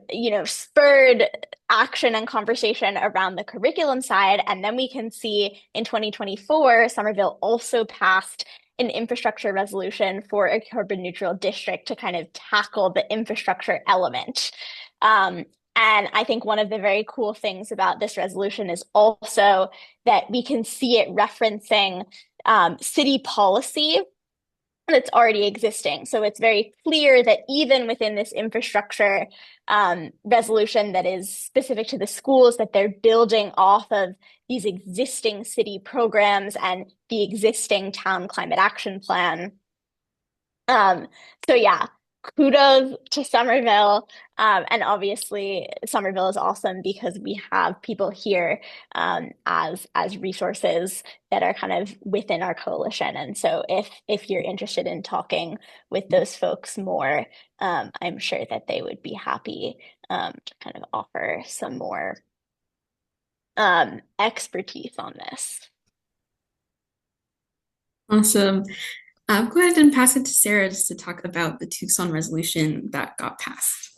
Speaker 5: spurred action and conversation around the curriculum side. And then we can see in 2024, Somerville also passed an infrastructure resolution for a carbon neutral district to kind of tackle the infrastructure element. And I think one of the very cool things about this resolution is also that we can see it referencing city policy that's already existing. So it's very clear that even within this infrastructure resolution that is specific to the schools, that they're building off of these existing city programs and the existing town climate action plan. So yeah, kudos to Somerville. And obviously Somerville is awesome because we have people here as resources that are kind of within our coalition. And so if you're interested in talking with those folks more, I'm sure that they would be happy to kind of offer some more expertise on this.
Speaker 1: Awesome. I'll go ahead and pass it to Sarah just to talk about the Tucson resolution that got passed.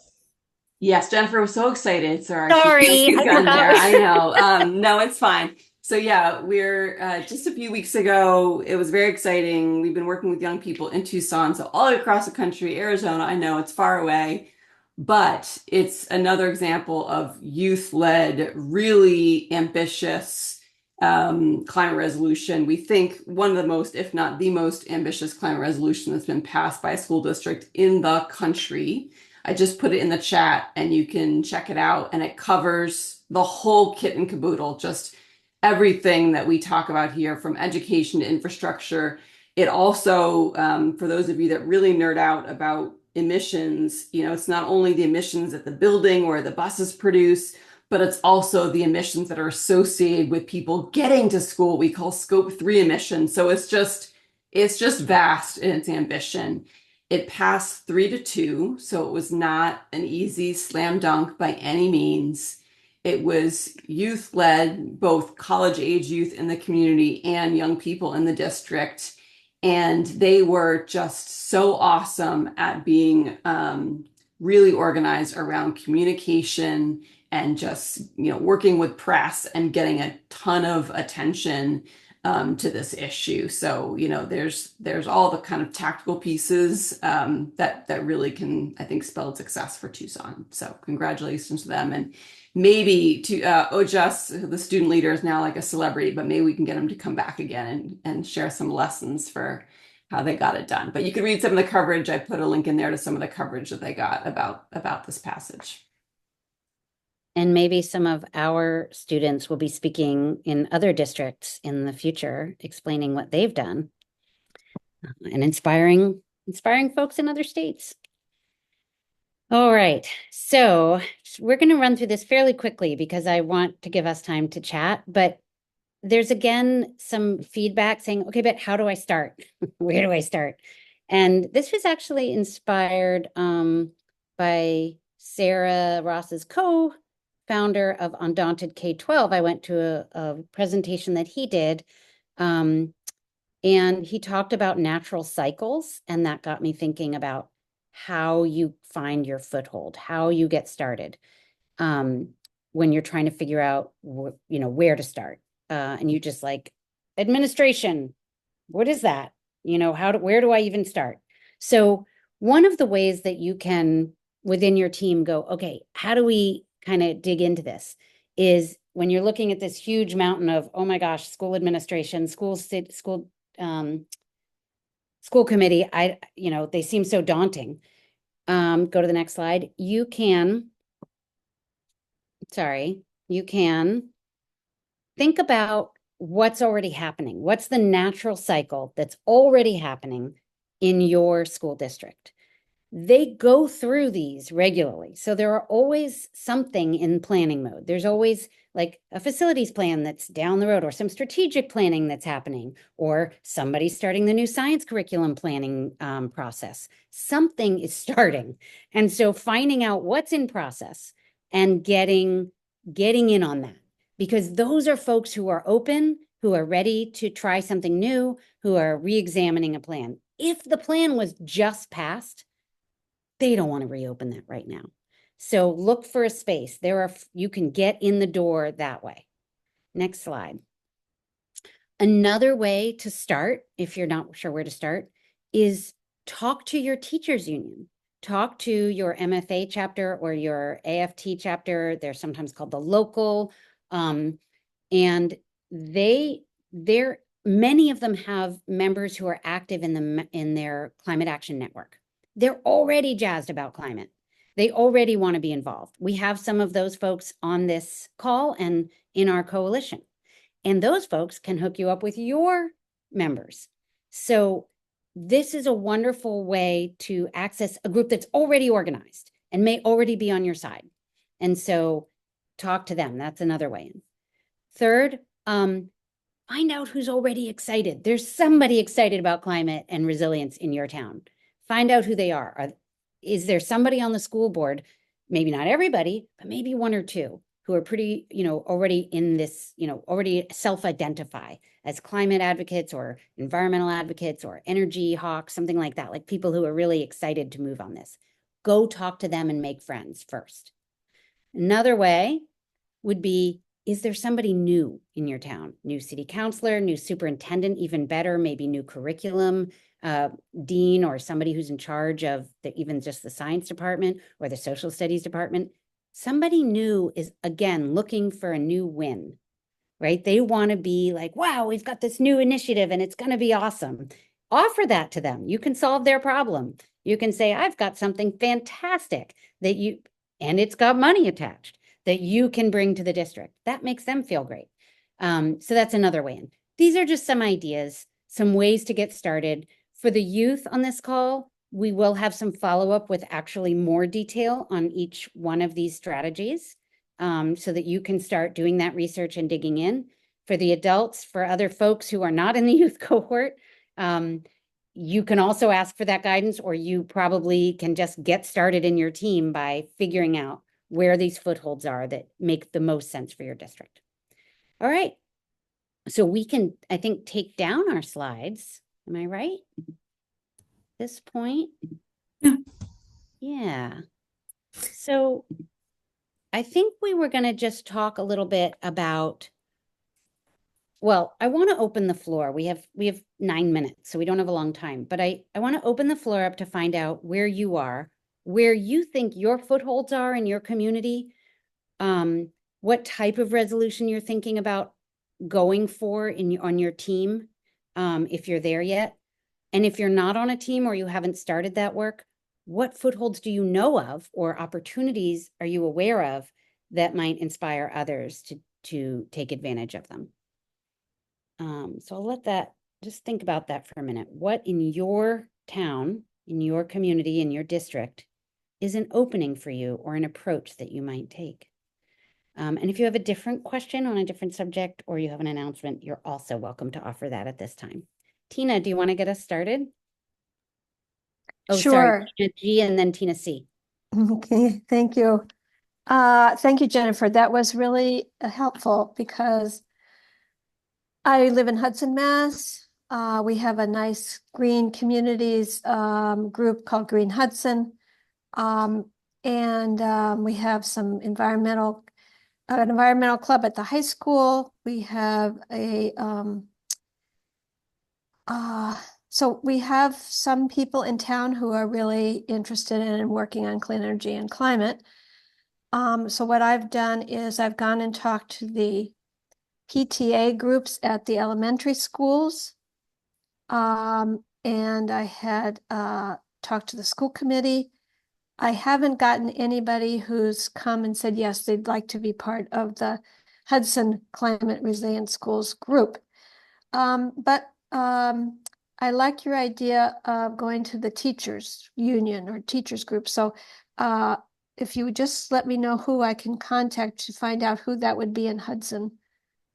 Speaker 3: Yes, Jennifer was so excited. Sorry,
Speaker 5: I
Speaker 3: got there.
Speaker 5: forgot.
Speaker 3: I know. No, it's fine. So yeah, we're just a few weeks ago. It was very exciting. We've been working with young people in Tucson, so all across the country, Arizona. I know it's far away, but it's another example of youth-led, really ambitious climate resolution. We think one of the most, if not the most ambitious climate resolution that's been passed by a school district in the country. I just put it in the chat and you can check it out, and it covers the whole kit and caboodle, just everything that we talk about here, from education to infrastructure. It also, for those of you that really nerd out about emissions, it's not only the emissions at the building where the buses produce, but it's also the emissions that are associated with people getting to school. We call scope 3 emissions. So it's just vast in its ambition. It passed 3-2, so it was not an easy slam dunk by any means. It was youth-led, both college-age youth in the community and young people in the district. And they were just so awesome at being really organized around communication and just, working with press and getting a ton of attention to this issue. So, you know, there's all the kind of tactical pieces that really can, I think, spell success for Tucson. So congratulations to them. And maybe to Ojas, the student leader, is now like a celebrity, but maybe we can get him to come back again and share some lessons for how they got it done. But you can read some of the coverage. I put a link in there to some of the coverage that they got about this passage.
Speaker 2: And maybe some of our students will be speaking in other districts in the future, explaining what they've done and inspiring folks in other states. All right, so we're going to run through this fairly quickly because I want to give us time to chat, but there's again some feedback saying, okay, but how do I start? Where do I start? And this was actually inspired by Sarah Ross's co-founder of Undaunted K-12. I went to a presentation that he did, and he talked about natural cycles, and that got me thinking about how you find your foothold, how you get started when you're trying to figure out, you know, where to start. And you just like, administration, what is that? You know, where do I even start? So one of the ways that you can, within your team, go, okay, how do we kind of dig into this, is when you're looking at this huge mountain of, oh my gosh, school administration, school committee, you know, they seem so daunting. Go to the next slide. You can think about what's already happening. What's the natural cycle that's already happening in your school district? They go through these regularly. So there are always something in planning mode. There's always like a facilities plan that's down the road, or some strategic planning that's happening, or somebody starting the new science curriculum planning process. Something is starting. And so finding out what's in process and getting in on that, because those are folks who are open, who are ready to try something new, who are re-examining a plan. If the plan was just passed, they don't want to reopen that right now. So look for a space. You can get in the door that way. Next slide. Another way to start, if you're not sure where to start, is talk to your teachers union. Talk to your MFA chapter or your AFT chapter. They're sometimes called the local. And many of them have members who are active in their climate action network. They're already jazzed about climate. They already want to be involved. We have some of those folks on this call and in our coalition. And those folks can hook you up with your members. So this is a wonderful way to access a group that's already organized and may already be on your side. And so talk to them. That's another way. Third, find out who's already excited. There's somebody excited about climate and resilience in your town. Find out who they are. Is there somebody on the school board, maybe not everybody, but maybe one or two, who are pretty, you know, already in this, you know, already self-identify as climate advocates or environmental advocates or energy hawks, something like that, like people who are really excited to move on this. Go talk to them and make friends first. Another way would be, is there somebody new in your town? New city councilor, new superintendent, even better, maybe new curriculum, dean, or somebody who's in charge of even just the science department or the social studies department. Somebody new is, again, looking for a new win, right? They want to be like, wow, we've got this new initiative and it's going to be awesome. Offer that to them. You can solve their problem. You can say, I've got something fantastic and it's got money attached that you can bring to the district. That makes them feel great. So that's another way in. These are just some ideas, some ways to get started. For the youth on this call, we will have some follow-up with actually more detail on each one of these strategies, so that you can start doing that research and digging in. For the adults, for other folks who are not in the youth cohort, you can also ask for that guidance, or you probably can just get started in your team by figuring out where these footholds are that make the most sense for your district. All right. So we can, I think, take down our slides. Am I right? This point? Yeah. So I think we were going to just talk a little bit about well, I want to open the floor. We have 9 minutes, so we don't have a long time, but I want to open the floor up to find out where you are, where you think your footholds are in your community, what type of resolution you're thinking about going for on your team, if you're there yet. And if you're not on a team or you haven't started that work, what footholds do you know of or opportunities are you aware of that might inspire others to take advantage of them? So I'll let that, just think about that for a minute. What in your town, in your community, in your district is an opening for you or an approach that you might take? And if you have a different question on a different subject or you have an announcement, you're also welcome to offer that at this time. Tina, do you want to get us started? Oh, sorry,
Speaker 15: Sure.
Speaker 2: Tina G and then Tina C.
Speaker 15: Okay, thank you. Thank you, Jennifer. That was really helpful because I live in Hudson, Mass. We have a nice green communities group called Green Hudson. And we have some an environmental club at the high school. We have so we have some people in town who are really interested in working on clean energy and climate. So what I've done is I've gone and talked to the PTA groups at the elementary schools. And I had talked to the school committee. I haven't gotten anybody who's come and said, yes, they'd like to be part of the Hudson Climate Resilient Schools group. But I like your idea of going to the teachers union or teachers group. So if you would just let me know who I can contact to find out who that would be in Hudson,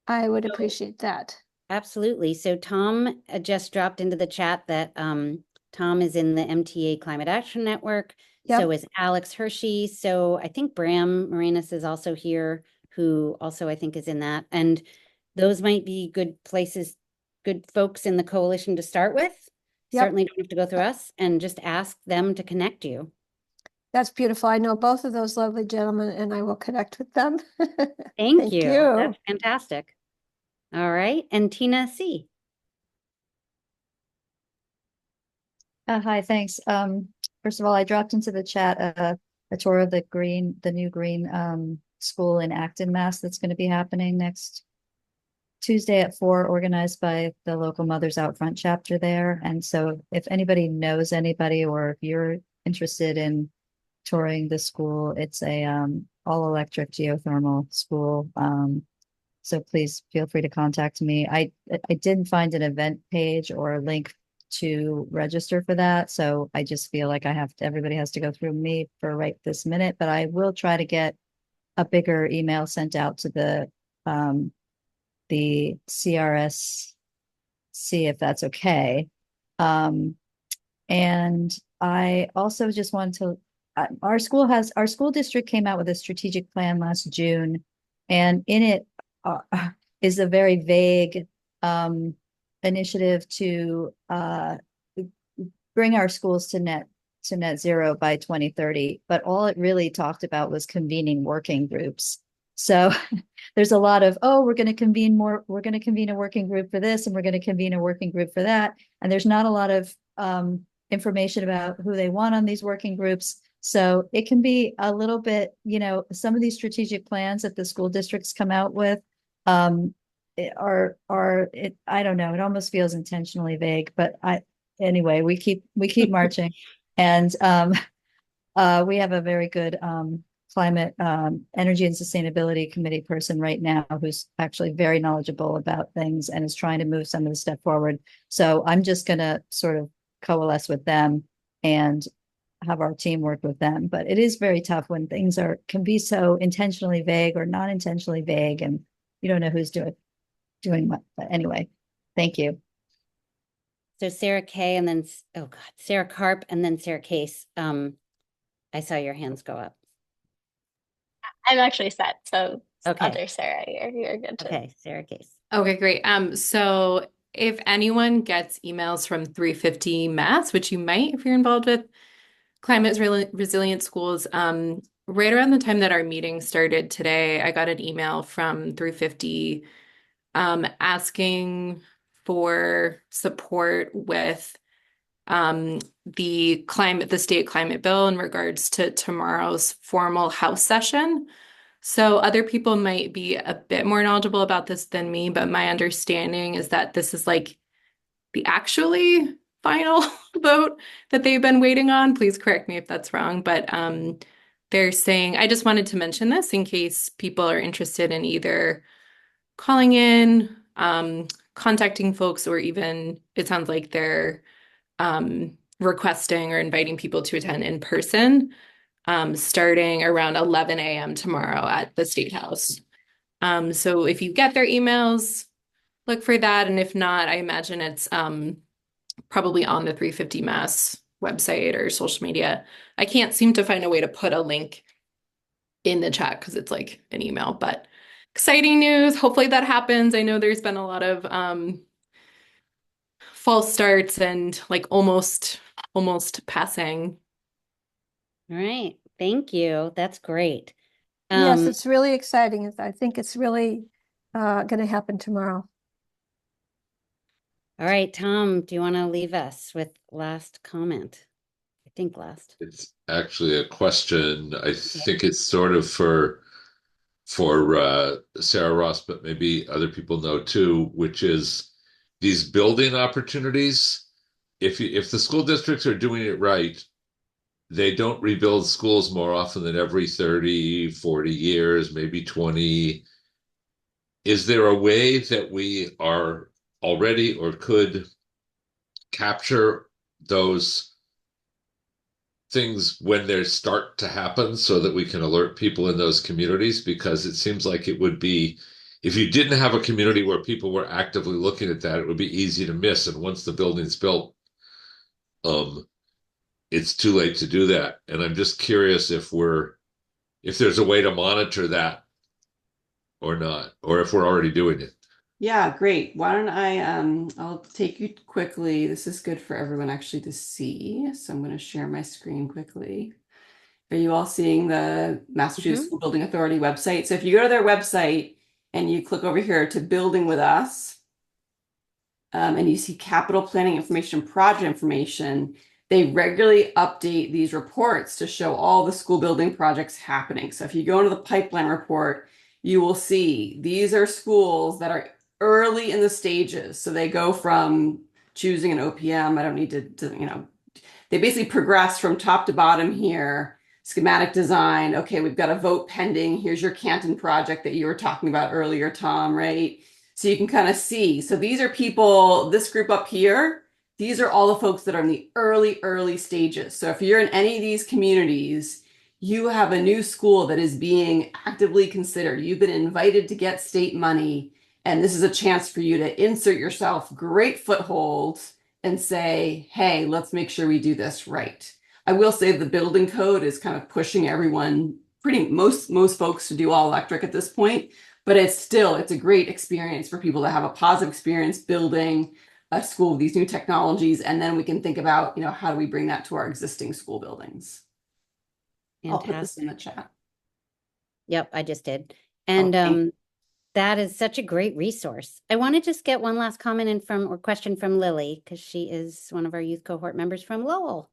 Speaker 15: I would appreciate that.
Speaker 2: Absolutely. So Tom just dropped into the chat that Tom is in the MTA Climate Action Network.
Speaker 15: Yep.
Speaker 2: So is Alex Hershey. So I think Bram Marinas is also here, who also I think is in that. And those might be good places, good folks in the coalition to start with.
Speaker 15: Yep.
Speaker 2: Certainly don't have to go through us, and just ask them to connect you.
Speaker 15: That's beautiful. I know both of those lovely gentlemen and I will connect with them.
Speaker 2: Thank you. That's fantastic. All right. And Tina C.
Speaker 16: Hi, thanks. First of all, I dropped into the chat a tour of the new green school in Acton, Mass. That's going to be happening next Tuesday at 4, organized by the local Mothers Out Front chapter there. And so if anybody knows anybody, or if you're interested in touring the school, it's a all electric geothermal school. So please feel free to contact me. I didn't find an event page or a link to register for that. So I just feel like everybody has to go through me for right this minute, but I will try to get a bigger email sent out to the CRS, see if that's okay. And I also just wanted to, our school district came out with a strategic plan last June, and in it is a very vague initiative to bring our schools to net zero by 2030. But all it really talked about was convening working groups. So there's a lot of, we're going to convene a working group for this, and we're going to convene a working group for that. And there's not a lot of information about who they want on these working groups. So it can be a little bit, some of these strategic plans that the school districts come out with I don't know, it almost feels intentionally vague, but anyway, we keep marching. And we have a very good climate, energy and sustainability committee person right now who's actually very knowledgeable about things and is trying to move some of the stuff forward. So I'm just going to sort of coalesce with them and have our team work with them. But it is very tough when things can be so intentionally vague or not intentionally vague, and you don't know who's doing what. But anyway, thank you.
Speaker 2: So Sarah K and then, Sarah Karp and then Sarah Case. I saw your hands go up.
Speaker 5: I'm actually set. So
Speaker 2: okay.
Speaker 5: Other Sarah, you're good too.
Speaker 2: Okay, Sarah Case.
Speaker 4: Okay, great. So if anyone gets emails from 350 Mass, which you might if you're involved with climate resilient schools, right around the time that our meeting started today, I got an email from 350 asking for support with the state climate bill in regards to tomorrow's formal House session. So other people might be a bit more knowledgeable about this than me, but my understanding is that this is like the actually final vote that they've been waiting on. Please correct me if that's wrong, but they're saying, I just wanted to mention this in case people are interested in either calling in, contacting folks, or even it sounds like they're requesting or inviting people to attend in person, starting around 11 a.m. tomorrow at the State House. So if you get their emails, look for that. And if not, I imagine it's probably on the 350 Mass website or social media. I can't seem to find a way to put a link in the chat because it's like an email, but exciting news. Hopefully that happens. I know there's been a lot of false starts and like almost passing.
Speaker 2: All right. Thank you. That's great.
Speaker 15: Yes, it's really exciting. I think it's really going to happen tomorrow.
Speaker 2: All right, Tom, do you want to leave us with last comment? I think last.
Speaker 14: It's actually a question. I think it's sort of for Sarah Ross, but maybe other people know too, which is these building opportunities. If the school districts are doing it right, they don't rebuild schools more often than every 30, 40 years, maybe 20. Is there a way that we are already or could capture those things when they start to happen so that we can alert people in those communities? Because it seems like it would be, if you didn't have a community where people were actively looking at that, it would be easy to miss. And once the building's built, it's too late to do that. And I'm just curious if there's a way to monitor that or not, or if we're already doing it.
Speaker 3: Yeah, great. Why don't I'll take you quickly. This is good for everyone actually to see. So I'm going to share my screen quickly. Are you all seeing the Massachusetts School Building Authority website? So if you go to their website and you click over here to Building with Us, and you see capital planning information, project information, they regularly update these reports to show all the school building projects happening. So if you go into the pipeline report, you will see these are schools that are early in the stages. So they go from choosing an OPM. I don't need to they basically progress from top to bottom here. Schematic design. Okay, we've got a vote pending. Here's your Canton project that you were talking about earlier, Tom, right? So you can kind of see. So these are people, this group up here, these are all the folks that are in the early stages. So if you're in any of these communities, you have a new school that is being actively considered. You've been invited to get state money, and this is a chance for you to insert yourself, great footholds, and say, hey, let's make sure we do this right. I will say the building code is kind of pushing everyone, most folks to do all electric at this point, but it's a great experience for people to have a positive experience building a school with these new technologies. And then we can think about, how do we bring that to our existing school buildings?
Speaker 2: Fantastic.
Speaker 3: I'll put this in the chat.
Speaker 2: Yep, I just did. And that is such a great resource. I want to just get one last comment or question from Lily, because she is one of our youth cohort members from Lowell.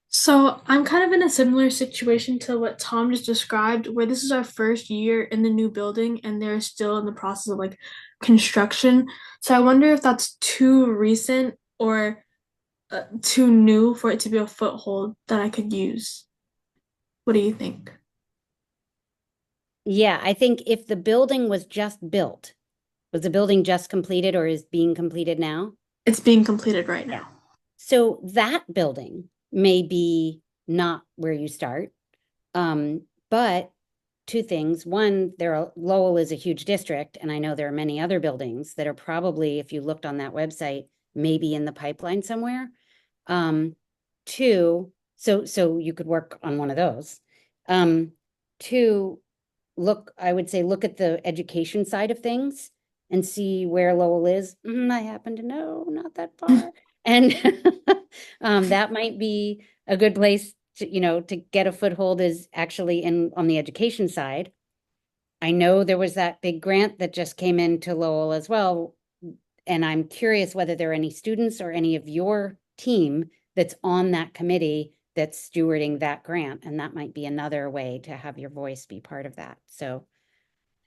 Speaker 17: So I'm kind of in a similar situation to what Tom just described, where this is our first year in the new building and they're still in the process of like construction. So I wonder if that's too recent or too new for it to be a foothold that I could use. What do you think?
Speaker 2: Yeah, I think if the building was just built, was the building just completed or is being completed now?
Speaker 17: It's being completed right now.
Speaker 2: So that building may be not where you start. But two things. One, Lowell is a huge district, and I know there are many other buildings that are probably, if you looked on that website, maybe in the pipeline somewhere. Two, so you could work on one of those. Two, I would say look at the education side of things and see where Lowell is. I happen to know, not that far. And that might be a good place to get a foothold is actually on the education side. I know there was that big grant that just came into Lowell as well. And I'm curious whether there are any students or any of your team that's on that committee that's stewarding that grant. And that might be another way to have your voice be part of that. So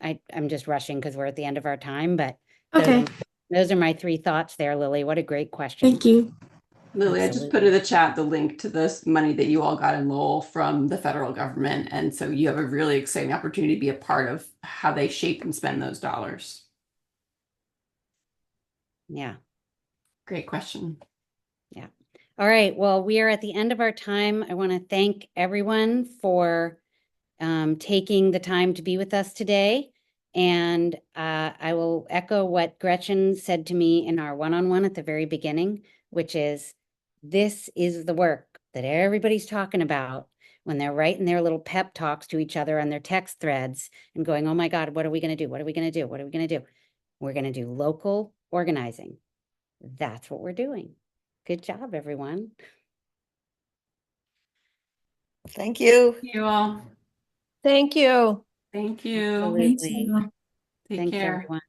Speaker 2: I'm just rushing because we're at the end of our time, but
Speaker 17: Okay.
Speaker 2: those are my 3 thoughts there, Lily. What a great question.
Speaker 17: Thank you.
Speaker 3: Lily, I just put in the chat the link to this money that you all got in Lowell from the federal government. And so you have a really exciting opportunity to be a part of how they shape and spend those dollars.
Speaker 2: Yeah.
Speaker 3: Great question.
Speaker 2: Yeah. All right. Well, we are at the end of our time. I want to thank everyone for taking the time to be with us today. And I will echo what Gretchen said to me in our one-on-one at the very beginning, which is this is the work that everybody's talking about when they're writing their little pep talks to each other on their text threads and going, oh my God, what are we going to do? What are we going to do? What are we going to do? We're going to do local organizing. That's what we're doing. Good job, everyone.
Speaker 16: Thank you.
Speaker 3: Thank you all.
Speaker 15: Thank you.
Speaker 3: Thank you.
Speaker 2: Absolutely.
Speaker 3: Take
Speaker 2: Thanks,
Speaker 3: care.
Speaker 2: everyone.